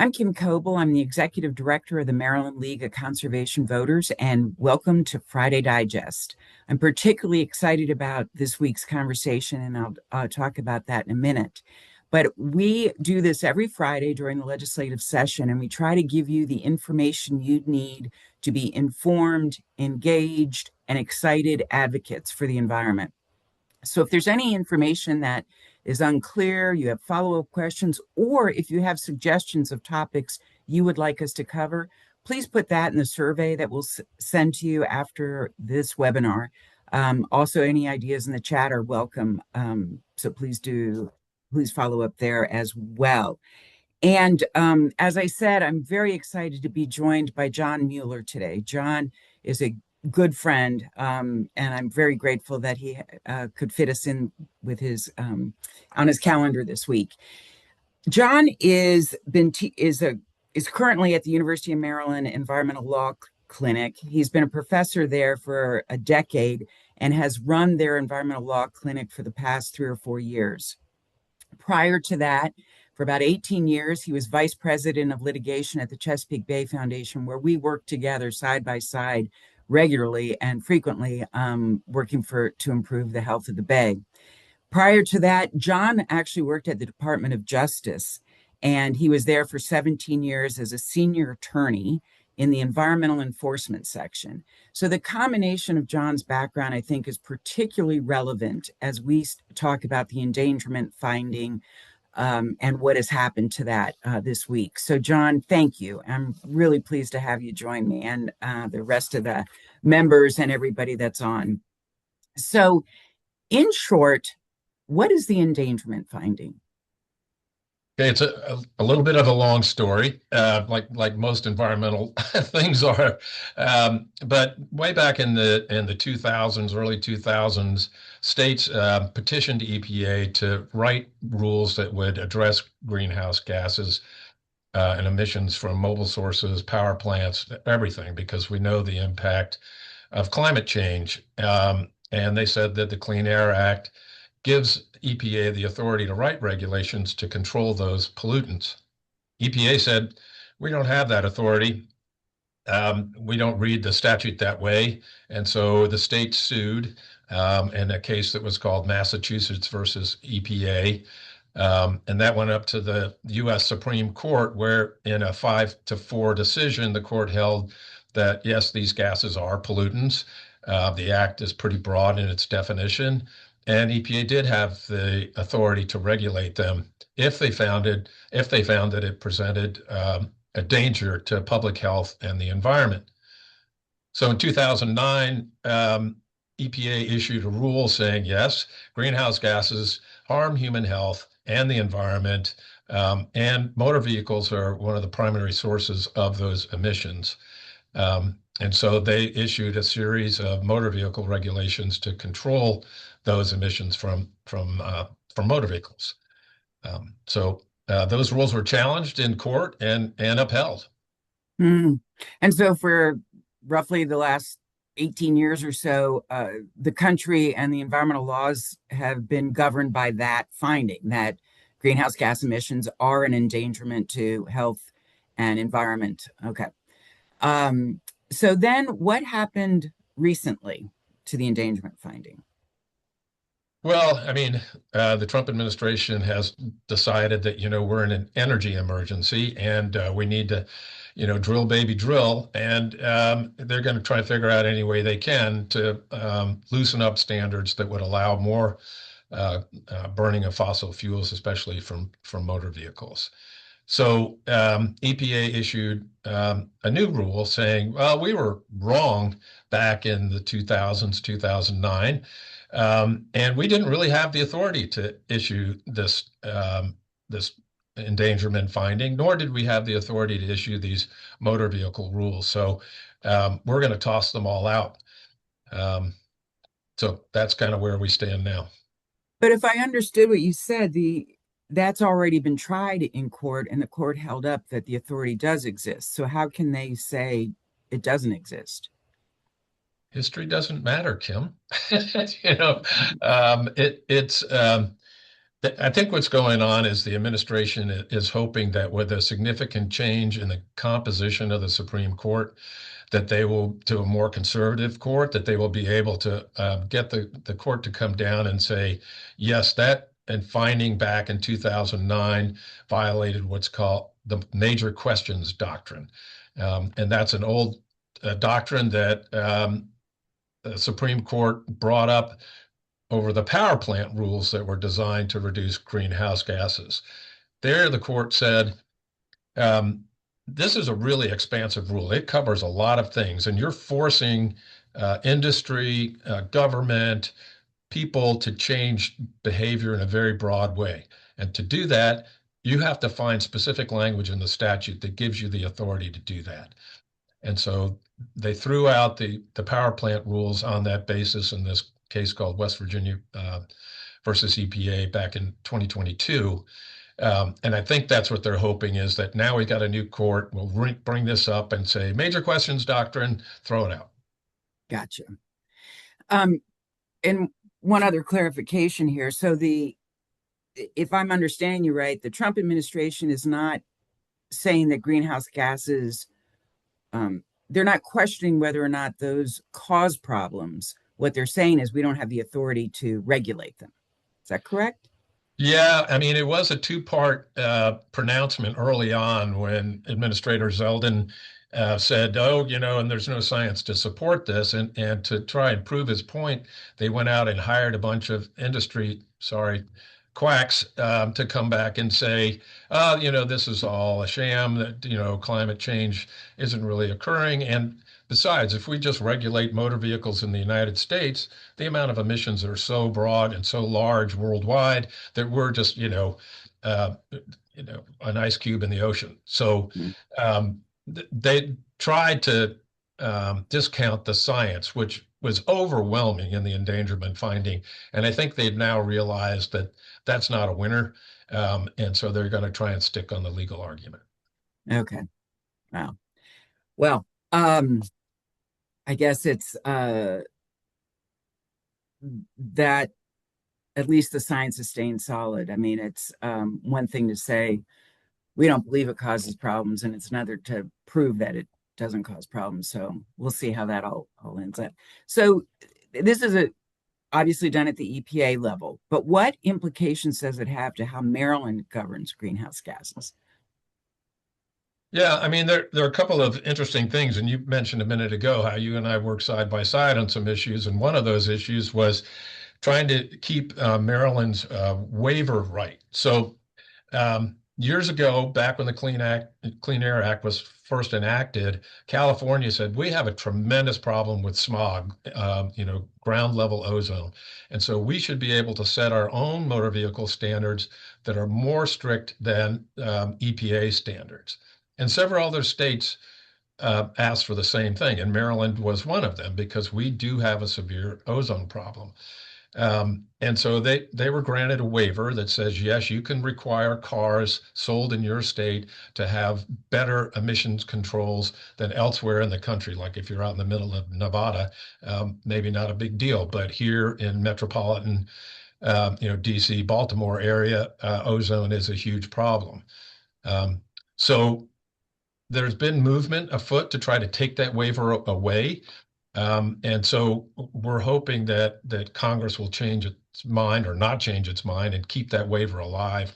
I'm Kim Coble. I'm the executive director of the Maryland League of Conservation Voters, and welcome to Friday Digest. I'm particularly excited about this week's conversation, and I'll talk about that in a minute. But we do this every Friday during the legislative session, and we try to give you the information you need to be informed, engaged, and excited advocates for the environment. So if there's any information that is unclear, you have follow-up questions, or if you have suggestions of topics you would like us to cover, please put that in the survey that we'll send to you after this webinar. Also, any ideas in the chat are welcome. So please follow up there as well. And as I said, I'm very excited to be joined by Jon Mueller today. Jon is a good friend, and I'm very grateful that he could fit us in with his on his calendar this week. Jon is currently at the University of Maryland Environmental Law Clinic. He's been a professor there for a decade and has run their environmental law clinic for the past 3 or 4 years. Prior to that, for about 18 years, he was vice president of litigation at the Chesapeake Bay Foundation, where we worked together side by side regularly and frequently, working to improve the health of the Bay. Prior to that, Jon actually worked at the Department of Justice, and he was there for 17 years as a senior attorney in the environmental enforcement section. So the combination of Jon's background, I think, is particularly relevant as we talk about the endangerment finding and what has happened to that this week. So, Jon, thank you. I'm really pleased to have you join me and the rest of the members and everybody that's on. So, in short, what is the endangerment finding? Okay, it's a little bit of a long story, like most environmental things are. But way back in the 2000s, early 2000s, states petitioned EPA to write rules that would address greenhouse gases and emissions from mobile sources, power plants, everything, because we know the impact of climate change. And they said that the Clean Air Act gives EPA the authority to write regulations to control those pollutants. EPA said, we don't have that authority. We don't read the statute that way. And so the state sued in a case that was called Massachusetts versus EPA. And that went up to the US Supreme Court, where in a 5-4 decision, the court held that, yes, these gases are pollutants. The act is pretty broad in its definition. And EPA did have the authority to regulate them if they found that it presented a danger to public health and the environment. So in 2009, EPA issued a rule saying, yes, greenhouse gases harm human health and the environment, and motor vehicles are one of the primary sources of those emissions. And so they issued a series of motor vehicle regulations to control those emissions from motor vehicles. So those rules were challenged in court and upheld. And so for roughly the last 18 years or so, the country and the environmental laws have been governed by that finding that greenhouse gas emissions are an endangerment to health and environment. Okay. So then what happened recently to the endangerment finding? Well, I mean, the Trump administration has decided that, we're in an energy emergency and we need to, drill, baby, drill. And they're going to try to figure out any way they can to loosen up standards that would allow more burning of fossil fuels, especially from motor vehicles. So EPA issued a new rule saying, well, we were wrong back in the 2000s, 2009. And we didn't really have the authority to issue this endangerment finding, nor did we have the authority to issue these motor vehicle rules. So we're going to toss them all out. So that's kind of where we stand now. But if I understood what you said, that's already been tried in court, and the court held up that the authority does exist. So how can they say it doesn't exist? History doesn't matter, Kim. You know, it's I think what's going on is the administration is hoping that with a significant change in the composition of the Supreme Court, that they will, to a more conservative court, that they will be able to get the court to come down and say, yes, that and finding back in 2009 violated what's called the major questions doctrine. And that's an old doctrine that the Supreme Court brought up over the power plant rules that were designed to reduce greenhouse gases. There, the court said, um, this is a really expansive rule. It covers a lot of things, and you're forcing industry, government, people to change behavior in a very broad way. And to do that, you have to find specific language in the statute that gives you the authority to do that. And so they threw out the power plant rules on that basis in this case called West Virginia versus EPA back in 2022. And I think that's what they're hoping is that now we got a new court. We'll bring this up and say, major questions doctrine, throw it out. Gotcha. Um, and one other clarification here. So if I'm understanding you right, the Trump administration is not saying that greenhouse gases, they're not questioning whether or not those cause problems. What they're saying is we don't have the authority to regulate them. Is that correct? Yeah, I mean, it was a two-part pronouncement early on when Administrator Zeldin said, "Oh, and there's no science to support this," and to try and prove his point, they went out and hired a bunch of industry, sorry, quacks to come back and say, "Oh, this is all a sham. That climate change isn't really occurring." And besides, if we just regulate motor vehicles in the United States, the amount of emissions are so broad and so large worldwide that we're just, uh, an ice cube in the ocean. So Mm. they tried to discount the science, which was overwhelming in the endangerment finding. And I think they've now realized that that's not a winner. And so they're going to try and stick on the legal argument. Okay. Wow. Well, I guess it's that at least the science is staying solid. I mean, it's one thing to say we don't believe it causes problems, and it's another to prove that it doesn't cause problems. So we'll see how that all ends up. So this is obviously done at the EPA level, but what implications does it have to how Maryland governs greenhouse gases? Yeah, I mean, there are a couple of interesting things, and you mentioned a minute ago how you and I work side by side on some issues, and one of those issues was trying to keep Maryland's waiver right. So years ago, back when the Clean Air Act was first enacted, California said we have a tremendous problem with smog, ground level ozone, and so we should be able to set our own motor vehicle standards that are more strict than EPA standards. And several other states asked for the same thing, and Maryland was one of them because we do have a severe ozone problem. And so they were granted a waiver that says, yes, you can require cars sold in your state to have better emissions controls than elsewhere in the country. Like if you're out in the middle of Nevada, maybe not a big deal, but here in metropolitan, DC, Baltimore area, ozone is a huge problem. So there's been movement afoot to try to take that waiver away. And so we're hoping that Congress will change its mind or not change its mind and keep that waiver alive.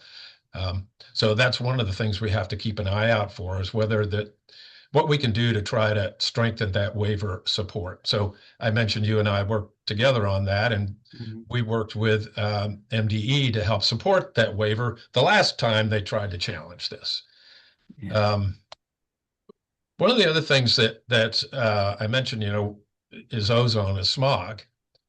So that's one of the things we have to keep an eye out for is what we can do to try to strengthen that waiver support. So I mentioned you and I worked together on that, and we worked with MDE to help support that waiver the last time they tried to challenge this. Yeah. One of the other things that I mentioned, is ozone, is smog,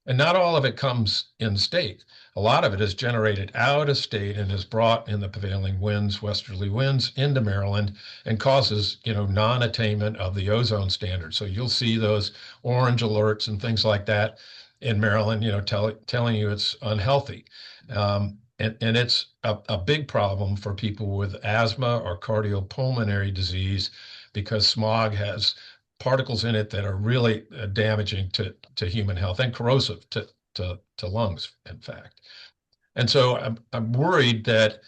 and not all of it comes in state. A lot of it is generated out of state and is brought in the prevailing winds, westerly winds, into Maryland and causes, non-attainment of the ozone standard. So you'll see those orange alerts and things like that in Maryland, telling you it's unhealthy. And it's a big problem for people with asthma or cardiopulmonary disease because smog has particles in it that are really damaging to human health and corrosive to lungs, in fact. And so I'm worried that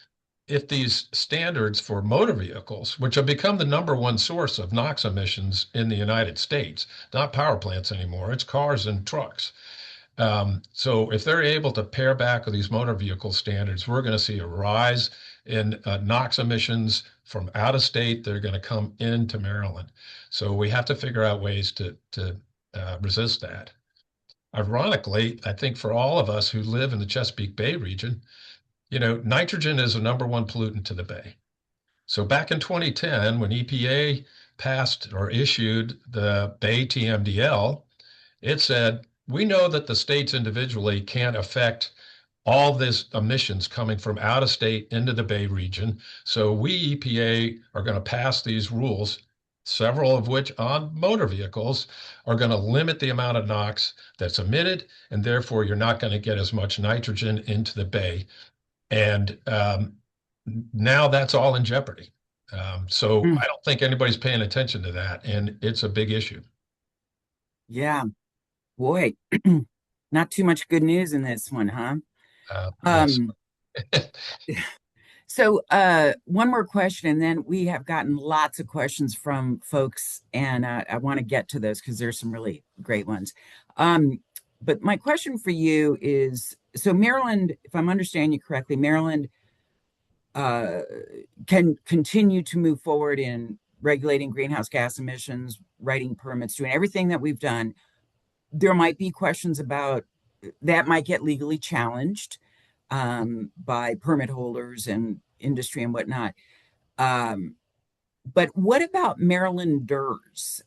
if these standards for motor vehicles, which have become the number one source of NOx emissions in the United States, not power plants anymore, it's cars and trucks. So if they're able to pare back with these motor vehicle standards, we're going to see a rise in NOx emissions from out of state that are going to come into Maryland. So we have to figure out ways to resist that. Ironically, I think for all of us who live in the Chesapeake Bay region, nitrogen is the number one pollutant to the bay. So back in 2010, when EPA passed or issued the Bay TMDL, it said, we know that the states individually can't affect all this emissions coming from out of state into the Bay region. So we, EPA, are going to pass these rules, several of which on motor vehicles are going to limit the amount of NOx that's emitted, and therefore you're not going to get as much nitrogen into the Bay. And now that's all in jeopardy. So Mm, I don't think anybody's paying attention to that, and it's a big issue. yeah, boy, not too much good news in this one, huh? Yes. Um, so one more question, and then we have gotten lots of questions from folks, and I want to get to those because there's some really great ones. But my question for you is, so Maryland, if I'm understanding you correctly, Maryland uh, can continue to move forward in regulating greenhouse gas emissions, writing permits, doing everything that we've done. There might be questions about that might get legally challenged by permit holders and industry and whatnot. Um, but what about Marylanders?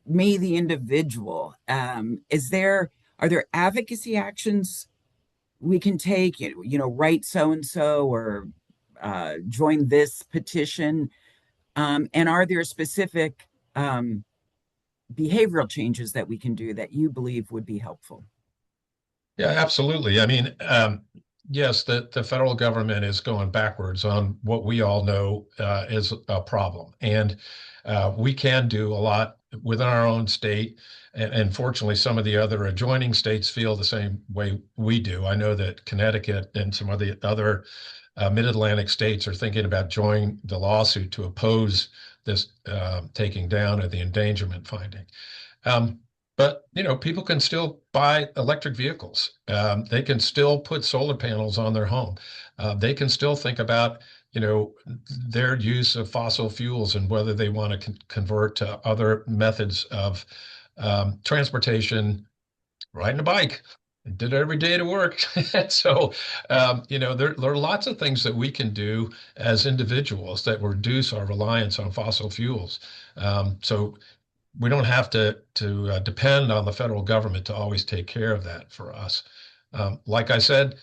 Me, the individual, are there advocacy actions we can take? Write so and so or join this petition. And are there specific behavioral changes that we can do that you believe would be helpful? Yeah, absolutely. I mean, yes, the federal government is going backwards on what we all know is a problem. And we can do a lot within our own state. And fortunately, some of the other adjoining states feel the same way we do. I know that Connecticut and some of the other mid-Atlantic states are thinking about joining the lawsuit to oppose this taking down of the endangerment finding. Um, but people can still buy electric vehicles. They can still put solar panels on their home. They can still think about their use of fossil fuels and whether they want to convert to other methods of transportation, riding a bike. I did it every day to work. So, there are lots of things that we can do as individuals that reduce our reliance on fossil fuels. So we don't have to depend on the federal government to always take care of that for us. Like I said,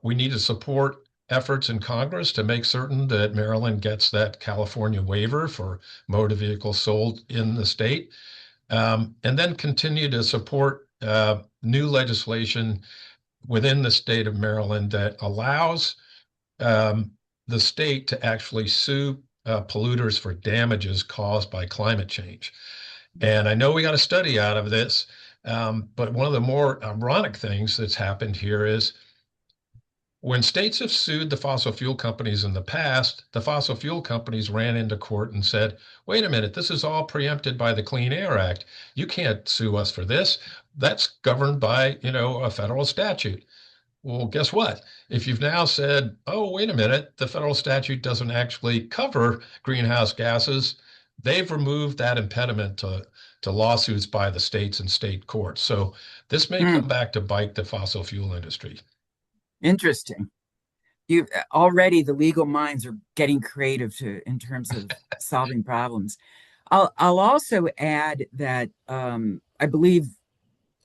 we need to support efforts in Congress to make certain that Maryland gets that California waiver for motor vehicles sold in the state, and then continue to support new legislation within the state of Maryland that allows the state to actually sue polluters for damages caused by climate change. And I know we got a study out of this, but one of the more ironic things that's happened here is when states have sued the fossil fuel companies in the past, the fossil fuel companies ran into court and said, wait a minute, this is all preempted by the Clean Air Act. You can't sue us for this. That's governed by, a federal statute. Well, guess what? If you've now said, oh, wait a minute, the federal statute doesn't actually cover greenhouse gases, they've removed that impediment to lawsuits by the states and state courts. So this may come Mm, back to bite the fossil fuel industry. interesting. You already the legal minds are getting creative in terms of solving problems. I'll also add that I believe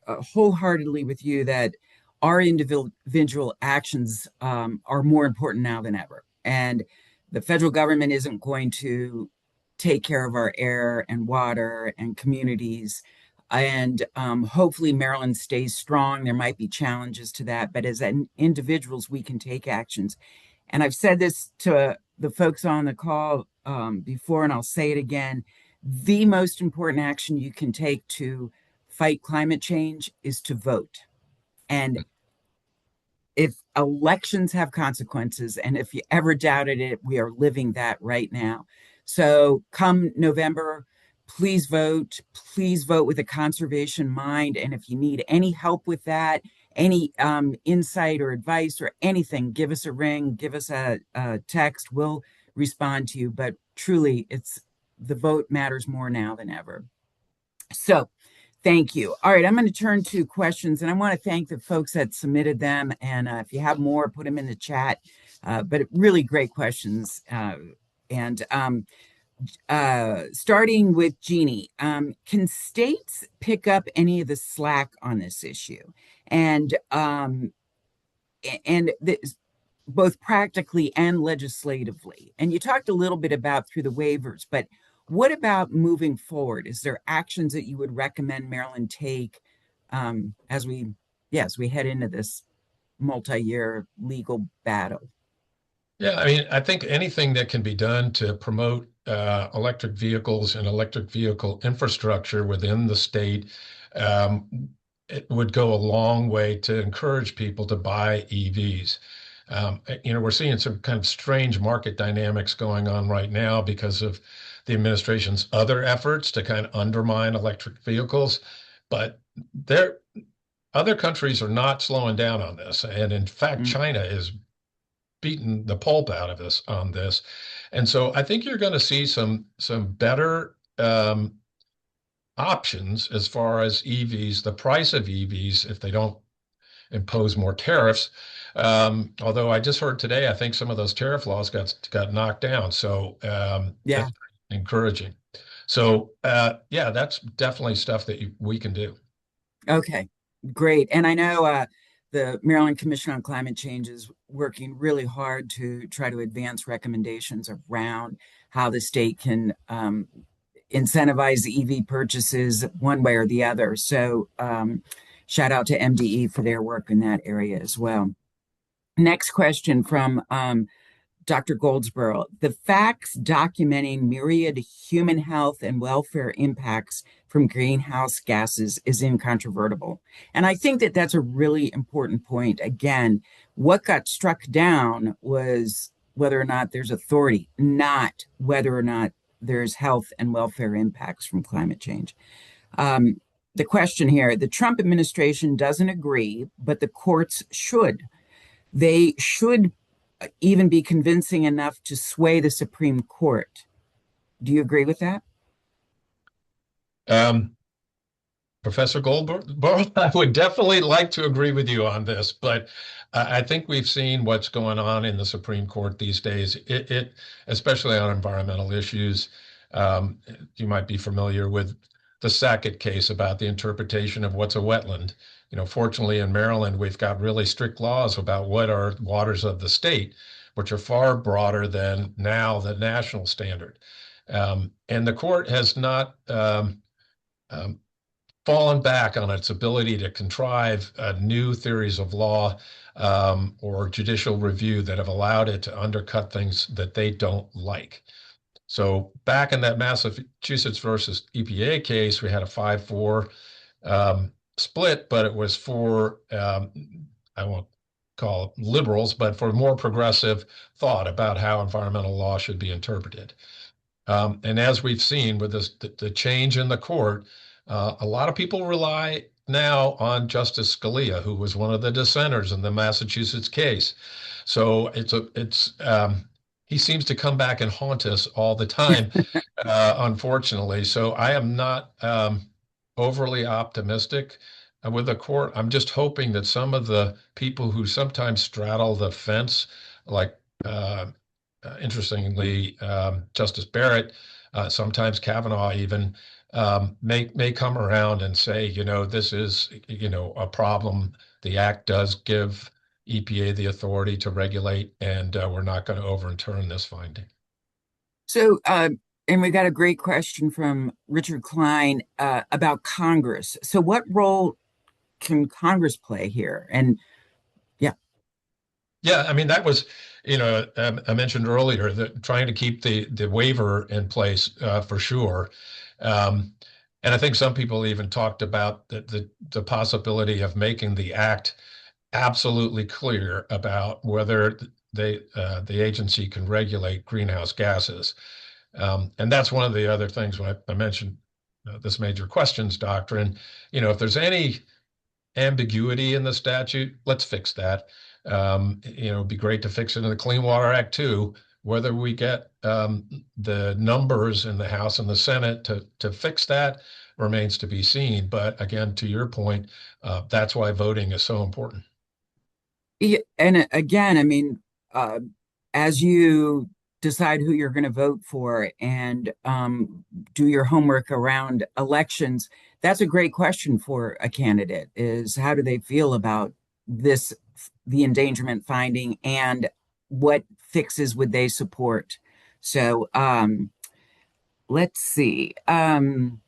wholeheartedly with you that our individual actions are more important now than ever. And the federal government isn't going to take care of our air and water and communities. And hopefully, Maryland stays strong. There might be challenges to that, but as individuals, we can take actions. And I've said this to the folks on the call before, and I'll say it again. The most important action you can take to fight climate change is to vote. And if elections have consequences, and if you ever doubted it, we are living that right now. So come November, please vote. Please vote with a conservation mind. And if you need any help with that, any insight or advice or anything, give us a ring, give us a text. We'll respond to you. But truly, it's the vote matters more now than ever. So thank you. All right, I'm going to turn to questions, and I want to thank the folks that submitted them. And if you have more, put them in the chat. But really great questions. And Starting with Jeannie, can states pick up any of the slack on this issue? And and this, both practically and legislatively. And you talked a little bit about through the waivers, but what about moving forward? Is there actions that you would recommend Maryland take as we head into this multi-year legal battle? Yeah, I mean, I think anything that can be done to promote electric vehicles and electric vehicle infrastructure within the state, it would go a long way to encourage people to buy EVs. We're seeing some kind of strange market dynamics going on right now because of the administration's other efforts to kind of undermine electric vehicles. But there, other countries are not slowing down on this. And in fact, Mm, China is beaten the pulp out of us on this. And so I think you're going to see some better options as far as EVs, the price of EVs, if they don't impose more tariffs. Although I just heard today, I think some of those tariff laws got knocked down. So yeah. that's encouraging. So yeah, that's definitely stuff that we can do. Okay, great. And I know the Maryland Commission on Climate Change is working really hard to try to advance recommendations around how the state can incentivize EV purchases one way or the other. So, shout out to MDE for their work in that area as well. Next question from Dr. Goldsboro. The facts documenting myriad human health and welfare impacts from greenhouse gases is incontrovertible. And I think that that's a really important point. Again, what got struck down was whether or not there's authority, not whether or not there's health and welfare impacts from climate change. Um, the question here, the Trump administration doesn't agree, but the courts should. They should even be convincing enough to sway the Supreme Court. Do you agree with that? Um, Professor Goldberg, I would definitely like to agree with you on this, but I think we've seen what's going on in the Supreme Court these days. Especially on environmental issues. You might be familiar with the Sackett case about the interpretation of what's a wetland. Fortunately in Maryland, we've got really strict laws about what are waters of the state, which are far broader than now the national standard. And the court has not um, fallen back on its ability to contrive new theories of law or judicial review that have allowed it to undercut things that they don't like. So back in that Massachusetts versus EPA case, we had a 5-4 split, but it was for, I won't call it liberals, but for more progressive thought about how environmental law should be interpreted. And as we've seen with the change in the court, a lot of people rely now on Justice Scalia, who was one of the dissenters in the Massachusetts case. So he seems to come back and haunt us all the time, unfortunately. So I am not overly optimistic with the court. I'm just hoping that some of the people who sometimes straddle the fence, like interestingly, Justice Barrett, sometimes Kavanaugh even, may come around and say, this is, a problem. The act does give EPA the authority to regulate, and we're not going to overturn this finding. So, and we got a great question from Richard Klein about Congress. So, what role can Congress play here? And yeah, Yeah, I mean that was, I mentioned earlier that trying to keep the waiver in place for sure, um, and I think some people even talked about the possibility of making the act absolutely clear about whether the agency can regulate greenhouse gases. And that's one of the other things when I mentioned this major questions doctrine. If there's any ambiguity in the statute, let's fix that. It'd be great to fix it in the Clean Water Act too. Whether we get the numbers in the House and the Senate to fix that remains to be seen. But again, to your point, that's why voting is so important. Yeah, and again, I mean, uh, as you decide who you're going to vote for and do your homework around elections, that's a great question for a candidate is how do they feel about this, the endangerment finding, and what fixes would they support? So let's see. And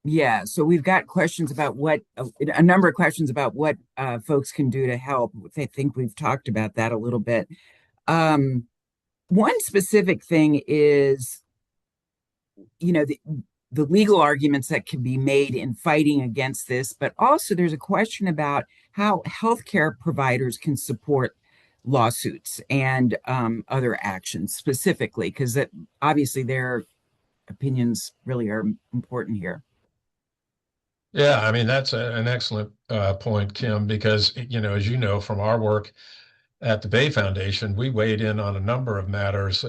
Yeah, so we've got questions about what a number of questions about what folks can do to help. I think we've talked about that a little bit. Um, One specific thing is, the legal arguments that can be made in fighting against this, but also there's a question about how healthcare providers can support lawsuits and other actions specifically, because obviously their opinions really are important here. Yeah, I mean, that's an excellent point, Kim, because, as you know from our work at the Bay Foundation, we weighed in on a number of matters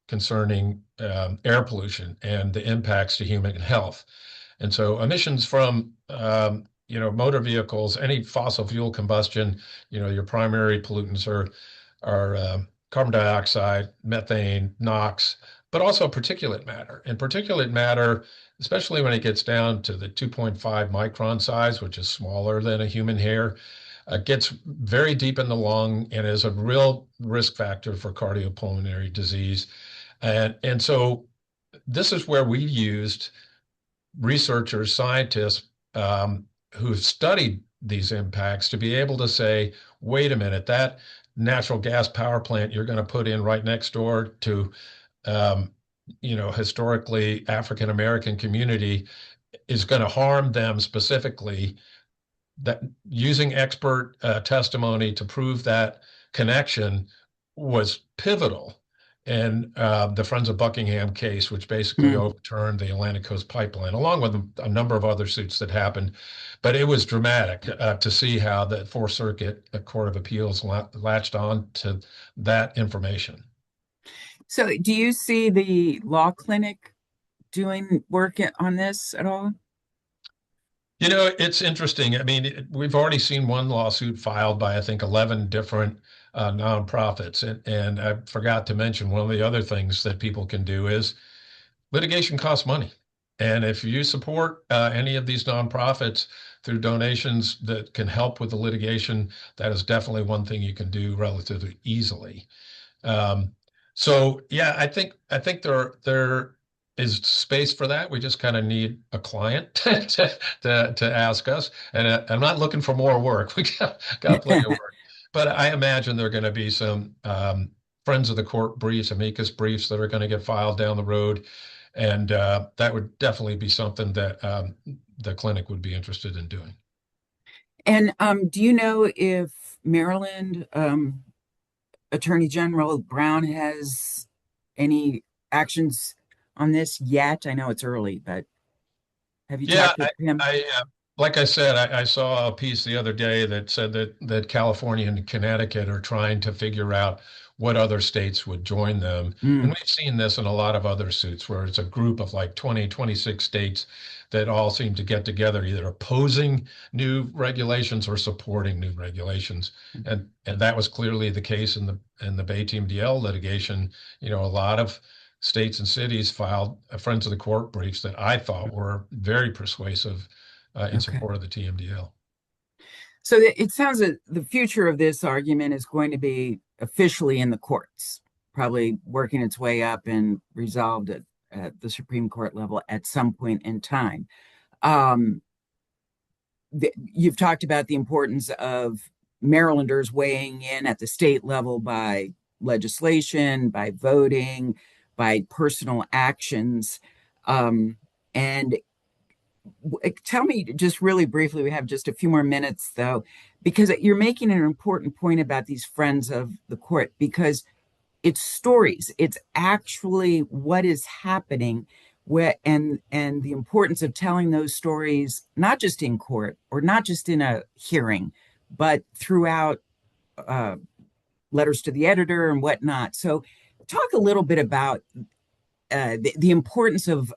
concerning air pollution and the impacts to human health. And so emissions from, motor vehicles, any fossil fuel combustion, your primary pollutants are carbon dioxide, methane, NOx, but also particulate matter. And particulate matter, especially when it gets down to the 2.5 micron size, which is smaller than a human hair, gets very deep in the lung and is a real risk factor for cardiopulmonary disease. And so this is where we used researchers, scientists who've studied these impacts to be able to say, wait a minute, that natural gas power plant you're going to put in right next door to, um, historically African American community is going to harm them specifically. That using expert testimony to prove that connection was pivotal in the Friends of Buckingham case, which basically Hmm. overturned the Atlantic Coast Pipeline, along with a number of other suits that happened. But it was dramatic to see how the Fourth Circuit Court of Appeals latched on to that information. So, do you see the law clinic doing work on this at all? It's interesting. I mean, we've already seen one lawsuit filed by, I think, 11 different nonprofits. And I forgot to mention one of the other things that people can do is litigation costs money. And if you support any of these nonprofits through donations that can help with the litigation, that is definitely one thing you can do relatively easily. Um, so yeah, I think there is space for that. We just kind of need a client to ask us. And I'm not looking for more work. We got plenty of work. But I imagine there are going to be some friends of the court briefs, amicus briefs that are going to get filed down the road, and that would definitely be something that the clinic would be interested in doing. And do you know if Maryland Attorney General Brown has any actions on this yet? I know it's early, but have you Yeah, talked to him? like I said, I saw a piece the other day that said that California and Connecticut are trying to figure out what other states would join them. And Mm, we've seen this in a lot of other suits where it's a group of like 20, 26 states that all seem to get together, either opposing new regulations or supporting new regulations. And that was clearly the case in the Bay Team DL litigation. A lot of states and cities filed Friends of the Court briefs that I thought were very persuasive in okay. support of the TMDL. So it sounds that the future of this argument is going to be officially in the courts, probably working its way up and resolved at the Supreme Court level at some point in time. Um, you've talked about the importance of Marylanders weighing in at the state level by legislation, by voting, by personal actions. And Tell me just really briefly, we have just a few more minutes though, because you're making an important point about these friends of the court, because it's stories. It's actually what is happening where and the importance of telling those stories, not just in court or not just in a hearing, but throughout uh, letters to the editor and whatnot. So talk a little bit about the importance of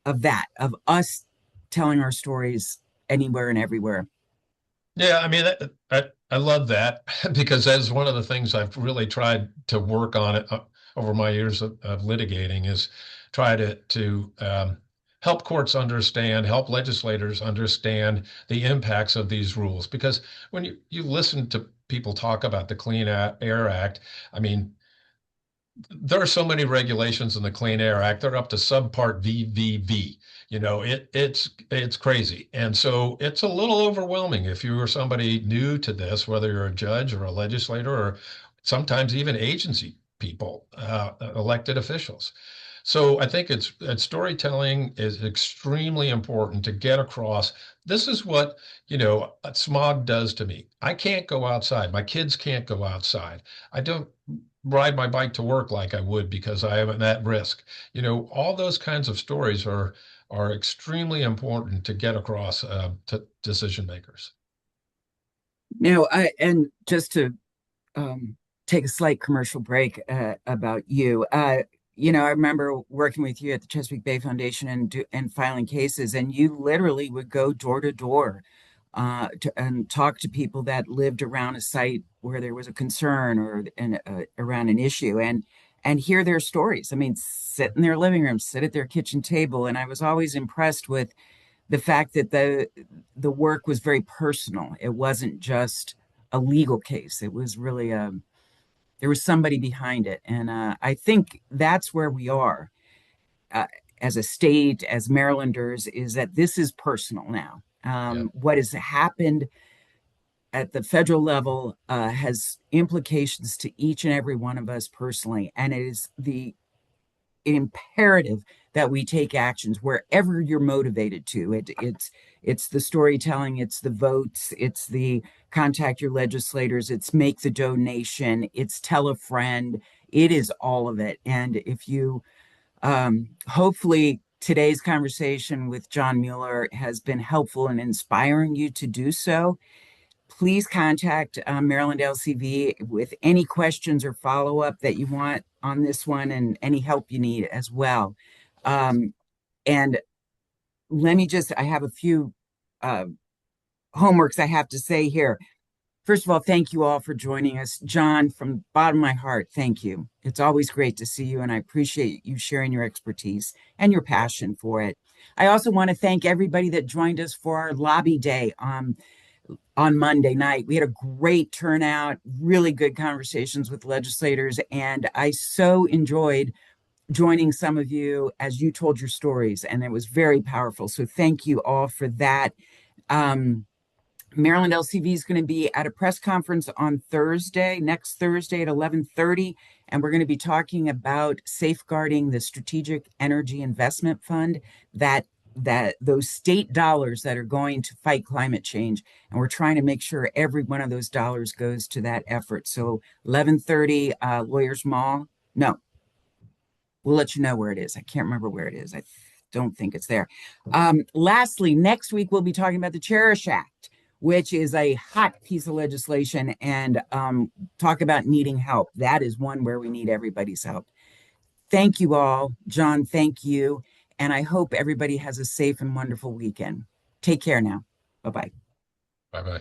that, of us telling our stories anywhere and everywhere. Yeah, I mean, I love that because that's one of the things I've really tried to work on it over my years of litigating is try to help courts understand, help legislators understand the impacts of these rules. Because when you listen to people talk about the Clean Air Act, I mean, there are so many regulations in the Clean Air Act. They're up to subpart VVV. It's crazy, and so it's a little overwhelming if you are somebody new to this, whether you're a judge or a legislator or sometimes even agency people, elected officials. So I think it's storytelling is extremely important to get across. This is what, smog does to me. I can't go outside. My kids can't go outside. I don't ride my bike to work like I would because I am at risk. All those kinds of stories are extremely important to get across to decision makers. And just to um, take a slight commercial break about you. I remember working with you at the Chesapeake Bay Foundation and filing cases, and you literally would go door to door and talk to people that lived around a site where there was a concern around an issue, and hear their stories. I mean, sit in their living room, sit at their kitchen table, and I was always impressed with the fact that the work was very personal. It wasn't just a legal case. It was really there was somebody behind it, and I think that's where we are uh, as a state, as Marylanders, is that this is personal now. Yeah. What has happened at the federal level has implications to each and every one of us personally, and it is the imperative that we take actions wherever you're motivated to. It's the storytelling, it's the votes, it's the contact your legislators, it's make the donation, it's tell a friend. It is all of it. And if you hopefully today's conversation with Jon Mueller has been helpful in inspiring you to do so. Please contact Maryland LCV with any questions or follow up that you want on this one and any help you need as well. Um, and I have a few uh, homeworks I have to say here. First of all, thank you all for joining us. Jon, from the bottom of my heart, thank you. It's always great to see you, and I appreciate you sharing your expertise and your passion for it. I also want to thank everybody that joined us for our lobby day on Monday night. We had a great turnout, really good conversations with legislators, and I so enjoyed joining some of you as you told your stories, and it was very powerful. So thank you all for that. Um, Maryland LCV is going to be at a press conference on Thursday, next Thursday at 11:30, and we're going to be talking about safeguarding the Strategic Energy Investment Fund, that those state dollars that are going to fight climate change, and we're trying to make sure every one of those dollars goes to that effort. So 11:30, Lawyers Mall. No, we'll let you know where it is. I can't remember where it is. I don't think it's there. Lastly, next week we'll be talking about the Cherish Act, which is a hot piece of legislation, and talk about needing help. That is one where we need everybody's help. Thank you all. Jon, thank you. And I hope everybody has a safe and wonderful weekend. Take care now. Bye bye. Bye bye.